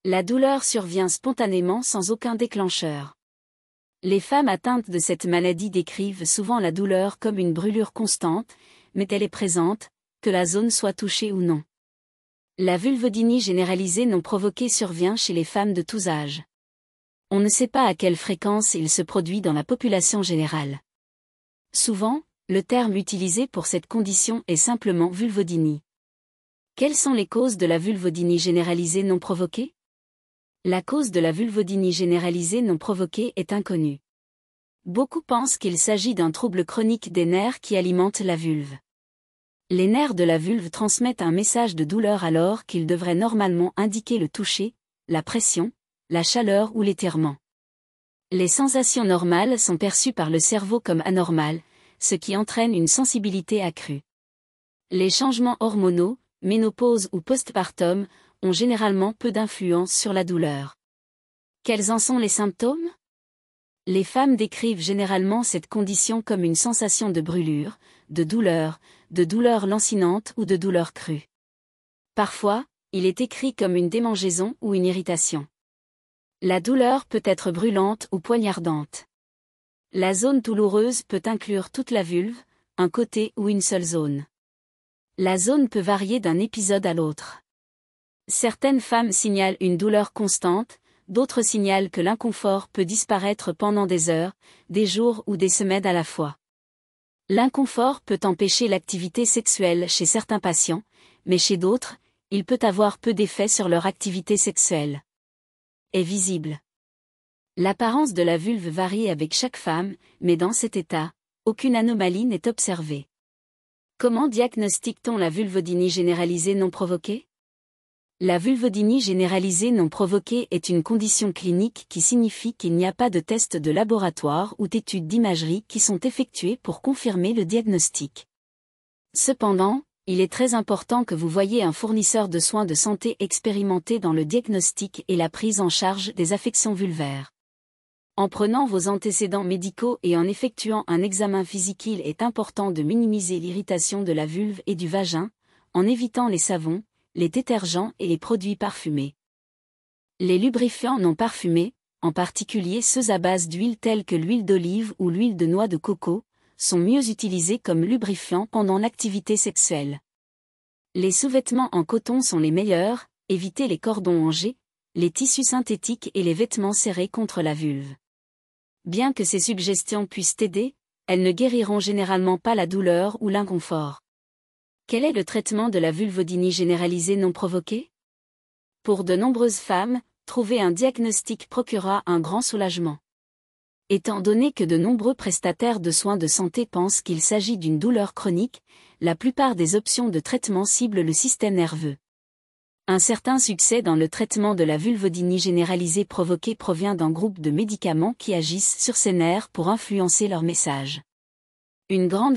La douleur survient spontanément sans aucun déclencheur. Les femmes atteintes de cette maladie décrivent souvent la douleur comme une brûlure constante, mais elle est présente, que la zone soit touchée ou non. La vulvodynie généralisée non provoquée survient chez les femmes de tous âges. On ne sait pas à quelle fréquence il se produit dans la population générale. Souvent, le terme utilisé pour cette condition est simplement vulvodynie. Quelles sont les causes de la vulvodynie généralisée non provoquée? La cause de la vulvodynie généralisée non provoquée est inconnue. Beaucoup pensent qu'il s'agit d'un trouble chronique des nerfs qui alimente la vulve. Les nerfs de la vulve transmettent un message de douleur alors qu'ils devraient normalement indiquer le toucher, la pression, la chaleur ou l'étirement. Les sensations normales sont perçues par le cerveau comme anormales, ce qui entraîne une sensibilité accrue. Les changements hormonaux, ménopause ou postpartum, ont généralement peu d'influence sur la douleur. Quels en sont les symptômes? Les femmes décrivent généralement cette condition comme une sensation de brûlure, de douleur lancinante ou de douleur crue. Parfois, il est écrit comme une démangeaison ou une irritation. La douleur peut être brûlante ou poignardante. La zone douloureuse peut inclure toute la vulve, un côté ou une seule zone. La zone peut varier d'un épisode à l'autre. Certaines femmes signalent une douleur constante, d'autres signalent que l'inconfort peut disparaître pendant des heures, des jours ou des semaines à la fois. L'inconfort peut empêcher l'activité sexuelle chez certains patients, mais chez d'autres, il peut avoir peu d'effet sur leur activité sexuelle. Est visible. L'apparence de la vulve varie avec chaque femme, mais dans cet état, aucune anomalie n'est observée. Comment diagnostique-t-on la vulvodynie généralisée non provoquée? La vulvodynie généralisée non provoquée est une condition clinique qui signifie qu'il n'y a pas de tests de laboratoire ou d'études d'imagerie qui sont effectués pour confirmer le diagnostic. Cependant, il est très important que vous voyiez un fournisseur de soins de santé expérimenté dans le diagnostic et la prise en charge des affections vulvaires. En prenant vos antécédents médicaux et en effectuant un examen physique, il est important de minimiser l'irritation de la vulve et du vagin, en évitant les savons, les détergents et les produits parfumés. Les lubrifiants non parfumés, en particulier ceux à base d'huile tels que l'huile d'olive ou l'huile de noix de coco, sont mieux utilisés comme lubrifiants pendant l'activité sexuelle. Les sous-vêtements en coton sont les meilleurs, évitez les cordons en G, les tissus synthétiques et les vêtements serrés contre la vulve. Bien que ces suggestions puissent aider, elles ne guériront généralement pas la douleur ou l'inconfort. Quel est le traitement de la vulvodynie généralisée non provoquée? Pour de nombreuses femmes, trouver un diagnostic procurera un grand soulagement. Étant donné que de nombreux prestataires de soins de santé pensent qu'il s'agit d'une douleur chronique, la plupart des options de traitement ciblent le système nerveux. Un certain succès dans le traitement de la vulvodynie généralisée provoquée provient d'un groupe de médicaments qui agissent sur ces nerfs pour influencer leur message. Une grande